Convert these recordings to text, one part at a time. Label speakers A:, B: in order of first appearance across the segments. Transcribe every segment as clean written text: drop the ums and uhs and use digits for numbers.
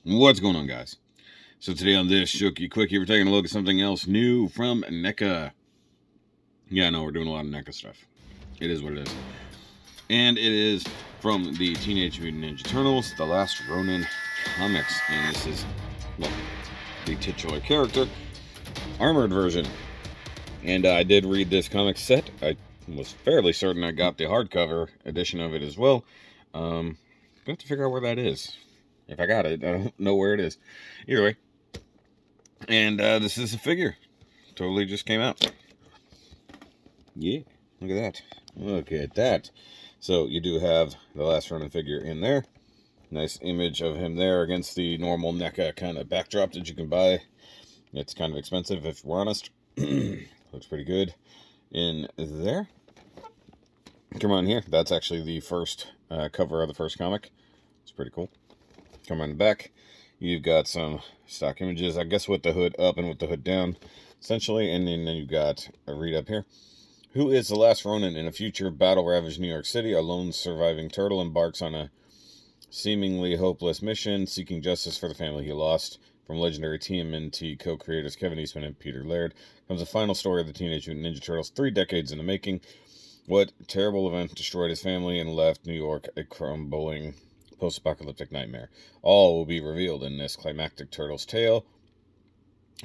A: What's going on, guys? So today on this Shoky Quickie, we're taking a look at something else new from Neca. Yeah, I know, we're doing a lot of Neca stuff. It is what it is. And it is from the Teenage Mutant Ninja Turtles, The Last Ronin comics. And this is, well, the titular character, armored version. And I did read this comic set. I was fairly certain I got the hardcover edition of it as well. I have to figure out where that is. If I got it, I don't know where it is. Either way. And this is a figure. Totally just came out. Yeah, look at that. Look at that. So you do have the Last Ronin figure in there. Nice image of him there against the normal NECA kind of backdrop that you can buy. It's kind of expensive if we're honest. Looks pretty good in there. Come on here. That's actually the first cover of the first comic. It's pretty cool. Come on the back. You've got some stock images, I guess, with the hood up and with the hood down, essentially. And then you've got a read up here. Who is the last Ronin in a future battle-ravaged New York City? A lone surviving turtle embarks on a seemingly hopeless mission, seeking justice for the family he lost. From legendary Tmnt co-creators Kevin Eastman and Peter Laird comes the final story of the Teenage Mutant Ninja Turtles 3 decades in the making. What terrible event destroyed his family and left New York a crumbling post-apocalyptic nightmare? All will be revealed in this climactic Turtles tale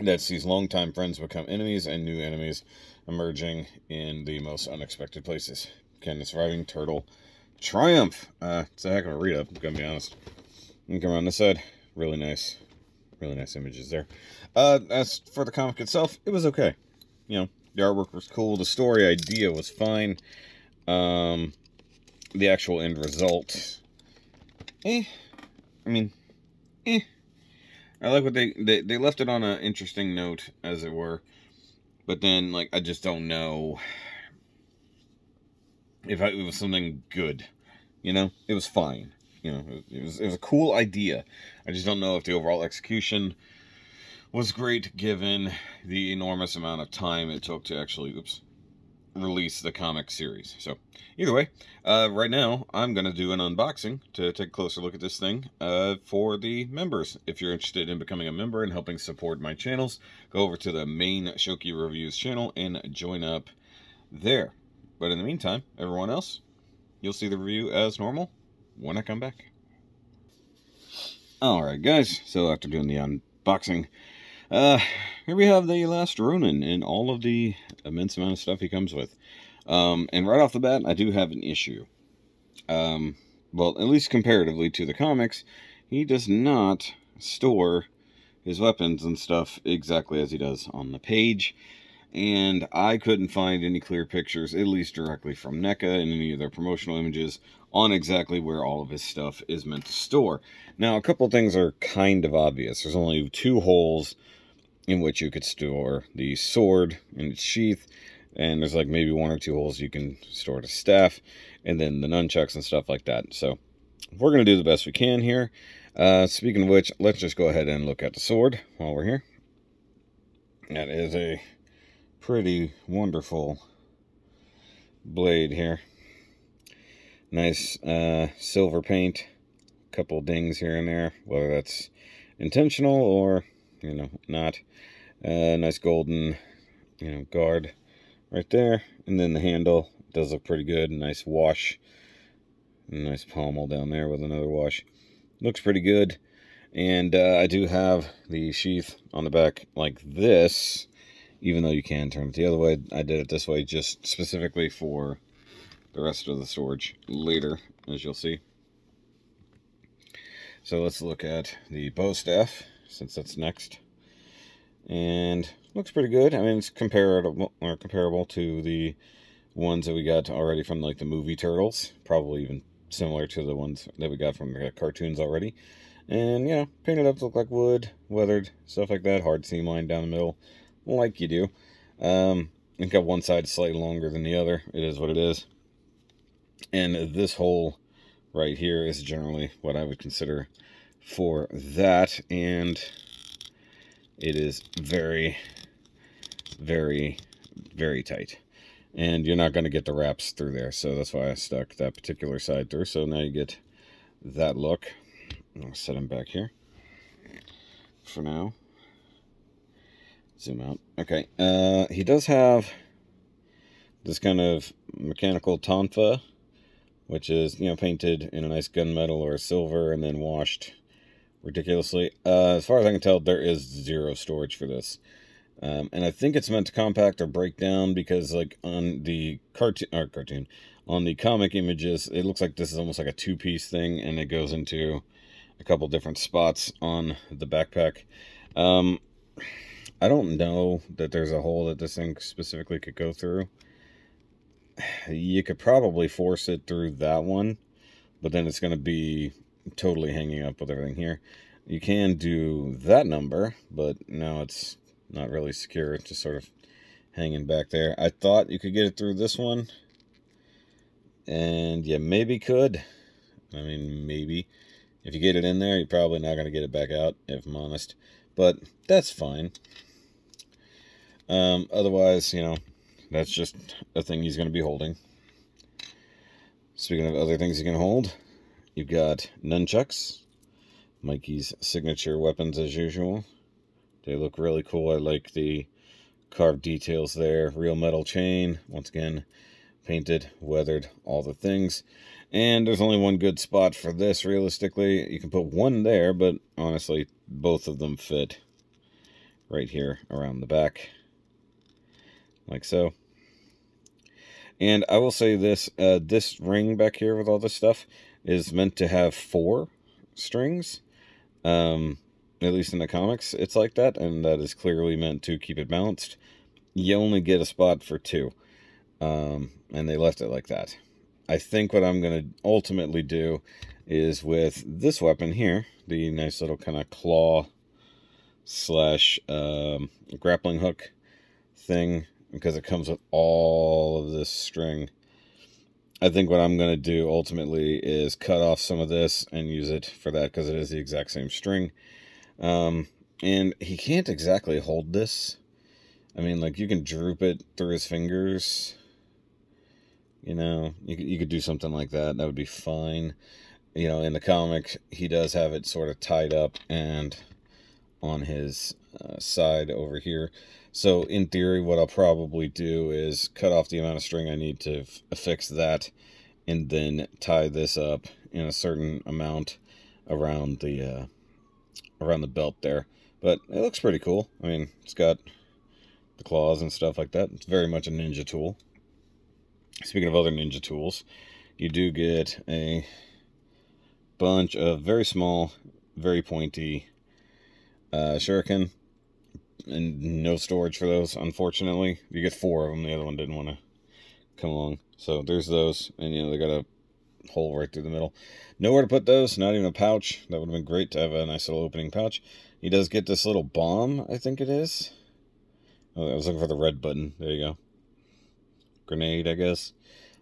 A: that sees longtime friends become enemies and new enemies emerging in the most unexpected places. Can the surviving turtle triumph? It's a heck of a read-up, I'm gonna be honest. And come around this side, really nice images there. As for the comic itself, it was okay. You know, the artwork was cool, the story idea was fine. The actual end result, I like what they left it on an interesting note, as it were. But then, like, I just don't know if it was something good. You know, it was fine. You know, it was a cool idea. I just don't know if the overall execution was great, given the enormous amount of time it took to actually, release the comic series. So either way, right now I'm gonna do an unboxing to take a closer look at this thing for the members. If you're interested in becoming a member and helping support my channels, go over to the main Shoky Reviews channel and join up there. But in the meantime, everyone else, you'll see the review as normal when I come back. Alright guys, so after doing the unboxing, here we have the Last Ronin and all of the immense amount of stuff he comes with. And right off the bat, I do have an issue. Well, at least comparatively to the comics, he does not store his weapons and stuff exactly as he does on the page. And I couldn't find any clear pictures, at least directly from NECA in any of their promotional images, on exactly where all of his stuff is meant to store. Now, a couple things are kind of obvious. There's only 2 holes in which you could store the sword in its sheath, and there's like maybe 1 or 2 holes you can store the staff, and then the nunchucks and stuff like that. So we're going to do the best we can here. Speaking of which, let's just go ahead and look at the sword while we're here. That is a pretty wonderful blade here. Nice silver paint, couple dings here and there, whether that's intentional or, you know, not. Nice golden, you know, guard right there, and then the handle does look pretty good. Nice wash, nice pommel down there with another wash. Looks pretty good. And I do have the sheath on the back like this, even though you can turn it the other way. I did it this way just specifically for the rest of the storage later, as you'll see. So let's look at the bow staff, since that's next. And looks pretty good. I mean, it's comparable to the ones that we got already from like the movie Turtles, probably even similar to the ones that we got from the cartoons already. And, you know, painted up to look like wood, weathered, stuff like that. Hard seam line down the middle, like you do. And got one side slightly longer than the other. It is what it is. And this hole right here is generally what I would consider for that. And it is very, very, very tight. And you're not going to get the wraps through there. So that's why I stuck that particular side through. So now you get that look. I'll set him back here. for now. Zoom out. Okay. He does have this kind of mechanical tonfa, which is, you know, painted in a nice gunmetal or silver and then washed ridiculously. As far as I can tell, there is 0 storage for this. And I think it's meant to compact or break down because, like, on the cartoon, on the comic images, it looks like this is almost like a 2-piece thing, and it goes into a couple different spots on the backpack. I don't know that there's a hole that this thing specifically could go through. You could probably force it through that one, but then it's going to be totally hanging up with everything here. You can do that number, but now it's not really secure. It's just sort of hanging back there. I thought you could get it through this one, and you maybe could. I mean, maybe. If you get it in there, you're probably not going to get it back out, if I'm honest. But that's fine. Otherwise, you know, that's just a thing he's going to be holding. Speaking of other things he can hold, you've got nunchucks. Mikey's signature weapons as usual. They look really cool. I like the carved details there. Real metal chain. Once again, painted, weathered, all the things. And there's only one good spot for this, realistically. You can put one there, but honestly, both of them fit right here around the back. Like so. And I will say this, this ring back here with all this stuff is meant to have 4 strings. At least in the comics, it's like that, and that is clearly meant to keep it balanced. You only get a spot for 2, and they left it like that. I think what I'm going to ultimately do is with this weapon here, the nice little kind of claw slash grappling hook thing, because it comes with all of this string. I think what I'm going to do ultimately is cut off some of this and use it for that, because it is the exact same string. And he can't exactly hold this. I mean, like, you can droop it through his fingers. You know, you could do something like that. That would be fine. You know, in the comic, he does have it sort of tied up and on his side over here. So, in theory, what I'll probably do is cut off the amount of string I need to affix that, and then tie this up in a certain amount around the belt there. But it looks pretty cool. I mean, it's got the claws and stuff like that. It's very much a ninja tool. Speaking of other ninja tools, you do get a bunch of very small, very pointy shuriken, and no storage for those, unfortunately. You get 4 of them. The other one didn't want to come along. So there's those, and you know, they got a hole right through the middle. Nowhere to put those, not even a pouch. That would have been great to have a nice little opening pouch. He does get this little bomb, I think it is. Oh, I was looking for the red button. There you go. Grenade, I guess.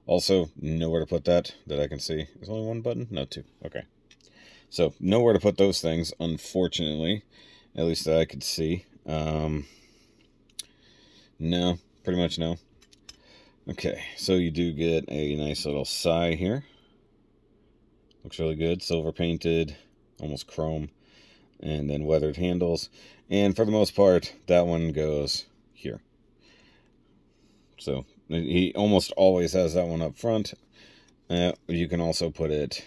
A: Also, nowhere to put that I can see. There's only 1 button? No, 2. Okay. So, nowhere to put those things, unfortunately. At least that I could see. No, pretty much no. Okay, so you do get a nice little sai here. Looks really good. Silver painted, almost chrome. And then weathered handles. And for the most part, that one goes here. So, he almost always has that one up front. You can also put it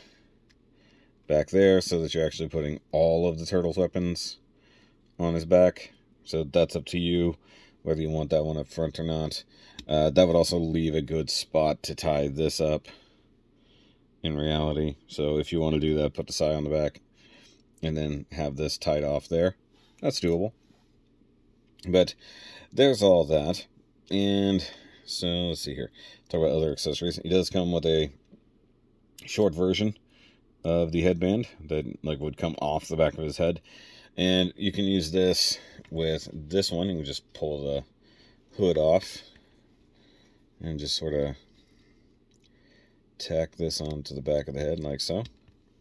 A: back there so that you're actually putting all of the turtle's weapons on his back. So that's up to you, whether you want that one up front or not. That would also leave a good spot to tie this up in reality. So if you want to do that, put the sai on the back and then have this tied off there. That's doable. But there's all that. And so let's see here. Talk about other accessories. He does come with a short version of the headband that like would come off the back of his head. And you can use this with this one. You can just pull the hood off and just sort of tack this onto the back of the head like so.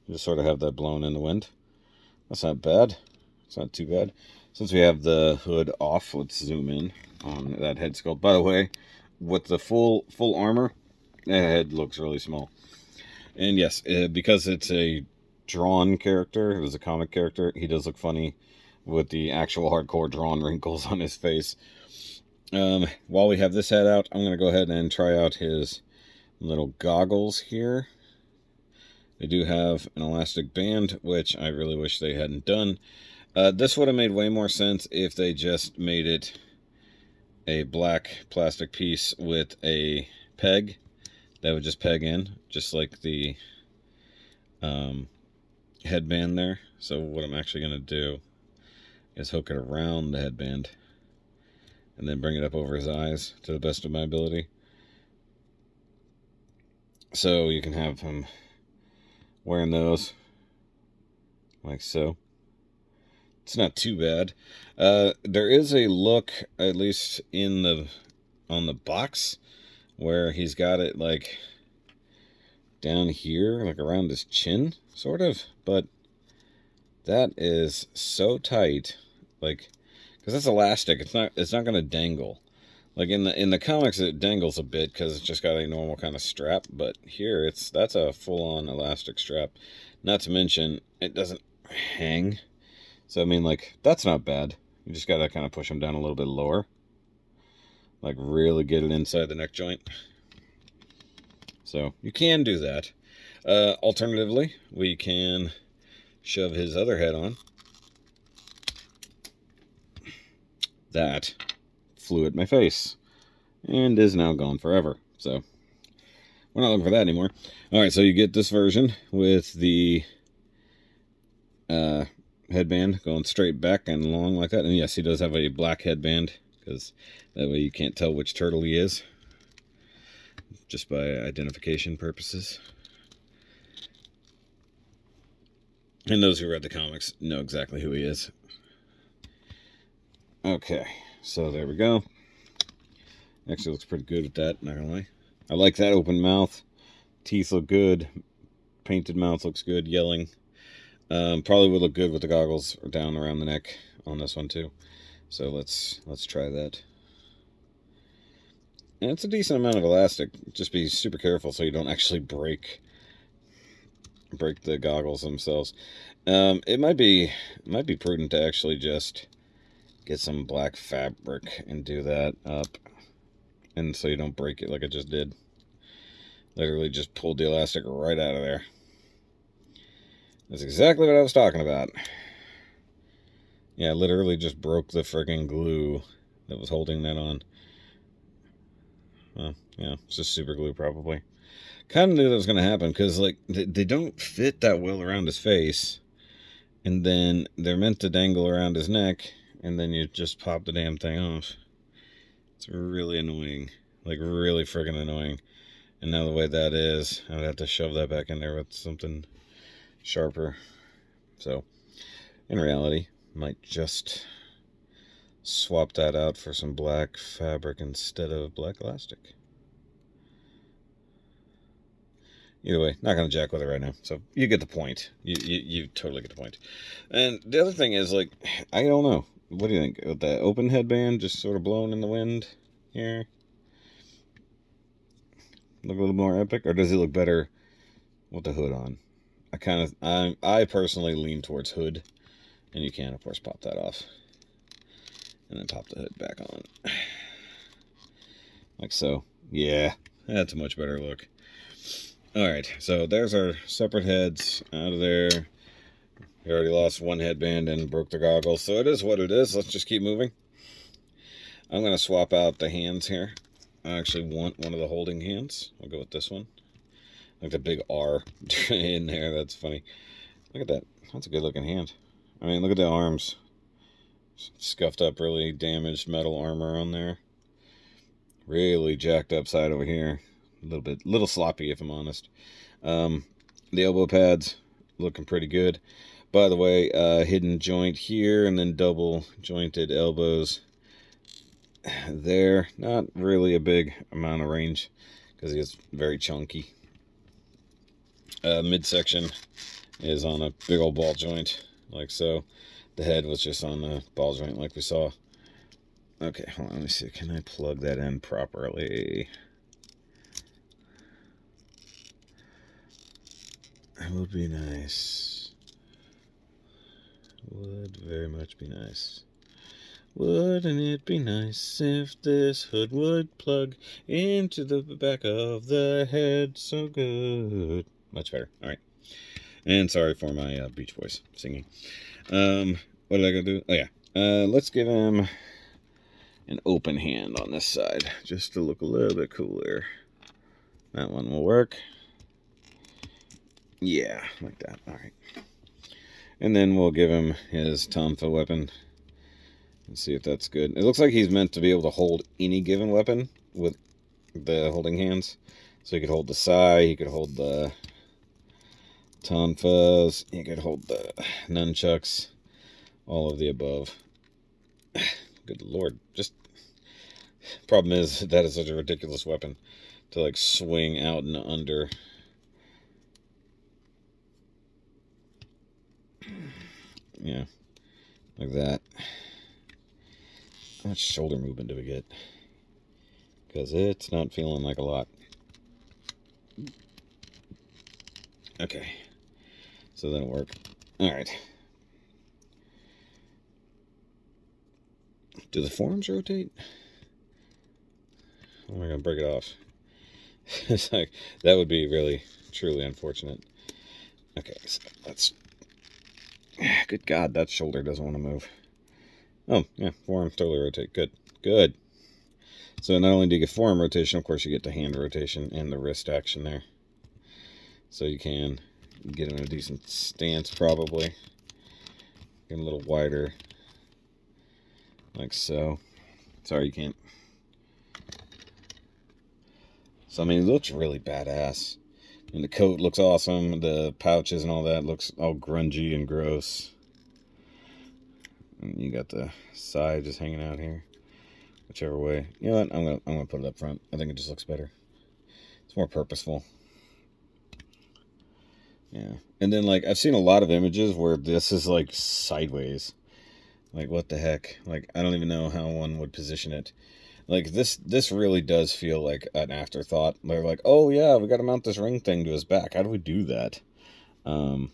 A: Just sort of have that blown in the wind. That's not bad. It's not too bad. Since we have the hood off, let's zoom in on that head sculpt. By the way, with the full armor, that head looks really small. And yes, because it's a drawn character, it was a comic character, he does look funny with the actual hardcore drawn wrinkles on his face. While we have this head out, I'm going to go ahead and try out his little goggles here. They do have an elastic band, which I really wish they hadn't done. This would have made way more sense if they just made it a black plastic piece with a peg that would just peg in, just like the headband there. So what I'm actually going to do is hook it around the headband and then bring it up over his eyes to the best of my ability. So you can have him wearing those like so. It's not too bad. There is a look, at least on the box, where he's got it like down here, like around his chin, sort of. But that is so tight, like, because that's elastic. It's not going to dangle. Like in the comics, it dangles a bit because it's just got a normal kind of strap. But here, that's a full-on elastic strap. Not to mention, it doesn't hang. So I mean, like, that's not bad. You just got to kind of push them down a little bit lower, like really get it inside the neck joint. So you can do that. Alternatively, we can shove his other head on. That flew at my face and is now gone forever. So we're not looking for that anymore. All right, so you get this version with the headband going straight back and long like that. And yes, he does have a black headband, because that way you can't tell which turtle he is, just by identification purposes. And those who read the comics know exactly who he is. Okay, so there we go. Actually looks pretty good with that, not gonna lie. I like that open mouth. Teeth look good. Painted mouth looks good. Yelling. Probably would look good with the goggles down around the neck on this one too. So let's try that. And it's a decent amount of elastic. Just be super careful so you don't actually break the goggles themselves. It might be prudent to actually just get some black fabric and do that up, and so you don't break it like I just did. Literally just pulled the elastic right out of there. That's exactly what I was talking about. Yeah, literally just broke the friggin' glue that was holding that on. Well, yeah, it's just super glue probably. Kind of knew that was going to happen, because like they don't fit that well around his face, and then they're meant to dangle around his neck, and then you just pop the damn thing off. It's really annoying, like really friggin' annoying. And now the way that is, I would have to shove that back in there with something sharper. So in reality, might just swap that out for some black fabric instead of black elastic. Either way, not going to jack with it right now. So you get the point. You totally get the point. And the other thing is, like, I don't know. What do you think? With that open headband just sort of blowing in the wind here? Look a little more epic? Or does it look better with the hood on? I personally lean towards hood. And you can, of course, pop that off. And then pop the hood back on. Like so. Yeah, that's a much better look. Alright, so there's our separate heads out of there. We already lost one headband and broke the goggles, so it is what it is. Let's just keep moving. I'm going to swap out the hands here. I actually want one of the holding hands. I'll go with this one. Like the big R in there. That's funny. Look at that. That's a good looking hand. I mean, look at the arms. Scuffed up, really damaged metal armor on there. Really jacked up side over here. A little sloppy, if I'm honest. The elbow pads looking pretty good. By the way, hidden joint here, and then double jointed elbows there. Not really a big amount of range, because he is very chunky. Midsection is on a big old ball joint, like so. The head was just on the ball joint, like we saw. Okay, hold on, let me see. Can I plug that in properly? That would be nice. Would very much be nice. Wouldn't it be nice if this hood would plug into the back of the head so good? Much better. All right. And sorry for my Beach Boys singing. What did I go do? Oh, yeah. Let's give him an open hand on this side, just to look a little bit cooler. That one will work. Yeah, like that. All right. And then we'll give him his Tonfa weapon. Let's see if that's good. It looks like he's meant to be able to hold any given weapon with the holding hands. So he could hold the Sai, he could hold the Tonfas, he could hold the nunchucks, all of the above. Good lord. Just, problem is, that is such a ridiculous weapon to, like, swing out and under. Yeah, like that. How much shoulder movement do we get? Because it's not feeling like a lot. Okay, so that'll work. All right. Do the forearms rotate? Am I gonna break it off? It's like, that would be really, truly unfortunate. Okay, so let's... Good God, that shoulder doesn't want to move. Oh, yeah, forearm totally rotate. Good, good. So not only do you get forearm rotation, of course you get the hand rotation and the wrist action there. So you can get in a decent stance, probably. Get him a little wider. Like so. Sorry, you can't. So, I mean, it looks really badass. And the coat looks awesome. The pouches and all that looks all grungy and gross. And you got the side just hanging out here. Whichever way. You know what? I'm gonna put it up front. I think it just looks better. It's more purposeful. Yeah. And then, like, I've seen a lot of images where this is, like, sideways. Like, what the heck? Like, I don't even know how one would position it. Like, this really does feel like an afterthought. They're like, oh, yeah, we got to mount this ring thing to his back. How do we do that? And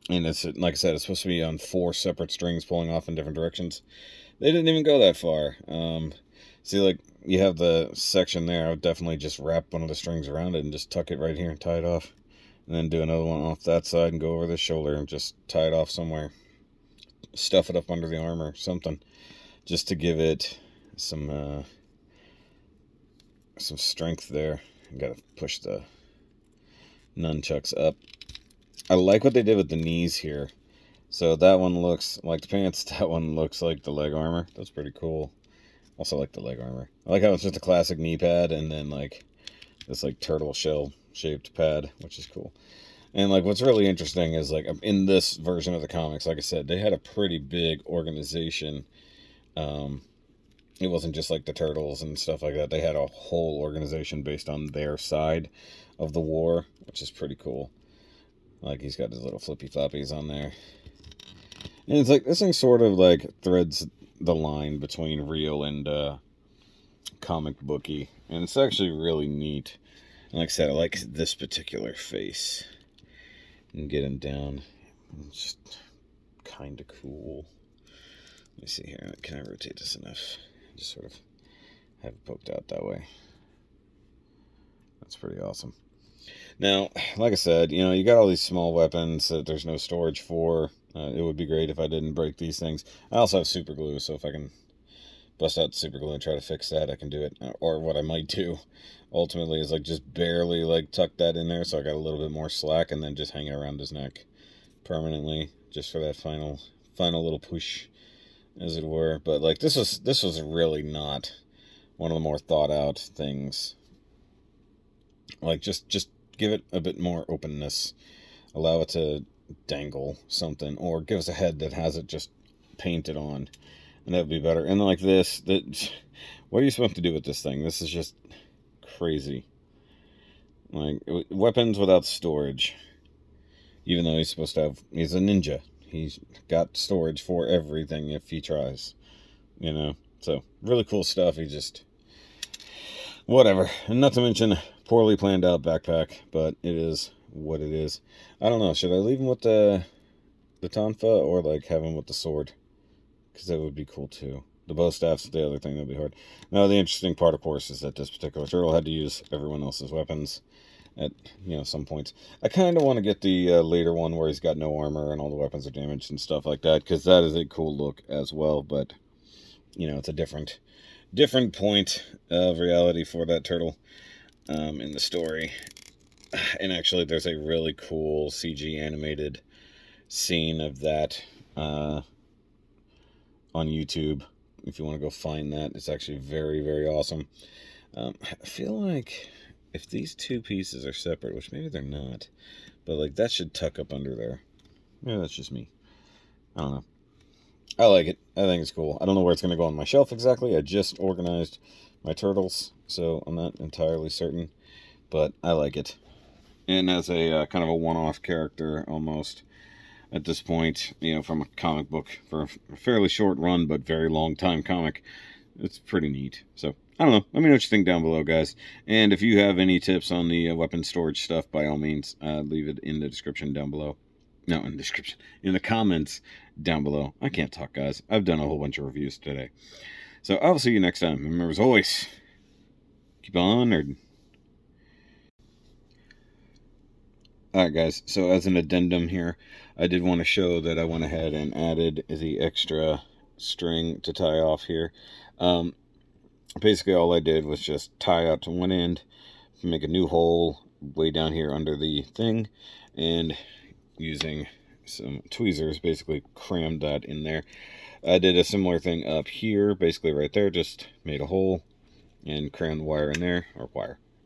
A: it's, like I said, it's supposed to be on 4 separate strings pulling off in different directions. They didn't even go that far. See, like, you have the section there. I would definitely just wrap one of the strings around it and just tuck it right here and tie it off. And then do another one off that side and go over the shoulder and just tie it off somewhere. Stuff it up under the armor, something. Just to give it some strength there. You gotta push the nunchucks up. I like what they did with the knees here. So that one looks like the pants, that one looks like the leg armor. That's pretty cool. Also like the leg armor. I like how it's just a classic knee pad and then like this like turtle shell shaped pad, which is cool. And like what's really interesting is like in this version of the comics, like I said, they had a pretty big organization. It wasn't just like the turtles and stuff like that. They had a whole organization based on their side of the war, which is pretty cool. Like he's got his little flippy floppies on there. And it's like this thing sort of like threads the line between real and comic booky. And it's actually really neat. And like I said, I like this particular face. And get him down. It's just kind of cool. Let me see here. Can I rotate this enough? Just sort of have it poked out that way. That's pretty awesome. Now, like I said, you know, you got all these small weapons that there's no storage for. It would be great if I didn't break these things. I also have super glue, so if I can bust out super glue and try to fix that, I can do it. Or what I might do, ultimately, is like just barely like tuck that in there so I got a little bit more slack and then just hang it around his neck permanently, just for that final little push, as it were. But like this was really not one of the more thought out things. Like just give it a bit more openness, allow it to dangle something, or give us a head that has it just painted on, and that would be better. And like this, what are you supposed to do with this thing? This is just crazy. Like weapons without storage, even though he's supposed to have, he's a ninja. He's got storage for everything if he tries, you know. So really cool stuff. He just, whatever. And not to mention poorly planned out backpack, but it is what it is. I don't know. Should I leave him with the the tonfa, or like have him with the sword, because that would be cool too. The bow staff's the other thing that'd be hard. Now, the interesting part, of course, is that this particular turtle had to use everyone else's weapons at, some points. I kind of want to get the later one where he's got no armor and all the weapons are damaged and stuff like that, because that is a cool look as well, but, it's a different point of reality for that turtle in the story. And actually, there's a really cool CG animated scene of that on YouTube. If you want to go find that, it's actually very, very awesome. I feel like if these two pieces are separate, which maybe they're not, but like that should tuck up under there. Maybe that's just me. I don't know. I like it. I think it's cool. I don't know where it's going to go on my shelf exactly. I just organized my turtles, so I'm not entirely certain, but I like it. And as a kind of a one-off character almost at this point, from a comic book for a fairly short run but very long time comic, it's pretty neat. So I don't know. Let me know what you think down below, guys. And if you have any tips on the weapon storage stuff, by all means, leave it in the description down below. No, in the description. In the comments down below. I can't talk, guys. I've done a whole bunch of reviews today. So I'll see you next time. Remember, as always, keep on nerding. Alright, guys. So as an addendum here, I did want to show that I went ahead and added the extra string to tie off here. Basically, all I did was just tie out to one end, make a new hole way down here under the thing, and using some tweezers basically crammed that in there. I did a similar thing up here, basically right there, just made a hole and crammed the wire in there, or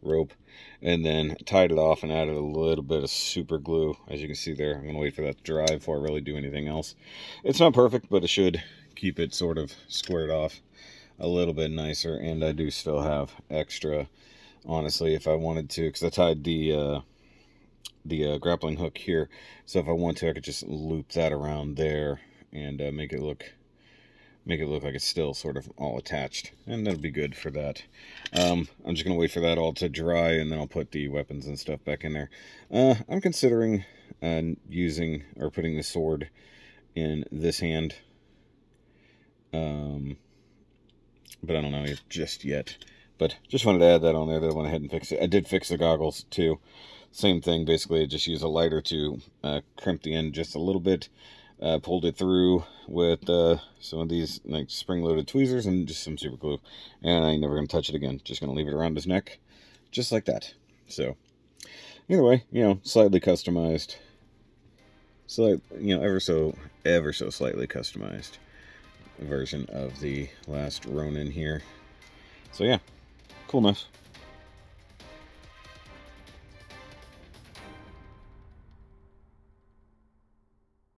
A: rope, and then tied it off and added a little bit of super glue. As you can see there, I'm going to wait for that to dry before I really do anything else. It's not perfect, but it should keep it sort of squared off a little bit nicer. And I do still have extra, honestly, if I wanted to, because I tied the grappling hook here, so if I want to, I could just loop that around there and make it look like it's still sort of all attached, and that'll be good for that. I'm just gonna wait for that all to dry, and then I'll put the weapons and stuff back in there. I'm considering using or putting the sword in this hand, but I don't know just yet. But just wanted to add that on there. That I went ahead and fixed it. I did fix the goggles too. Same thing, basically. I just used a lighter to crimp the end just a little bit. Pulled it through with some of these like spring-loaded tweezers and just some super glue. And I ain't never going to touch it again. Just going to leave it around his neck, just like that. So, either way, slightly customized. Ever so slightly customized version of the last Ronin here. So yeah, cool enough.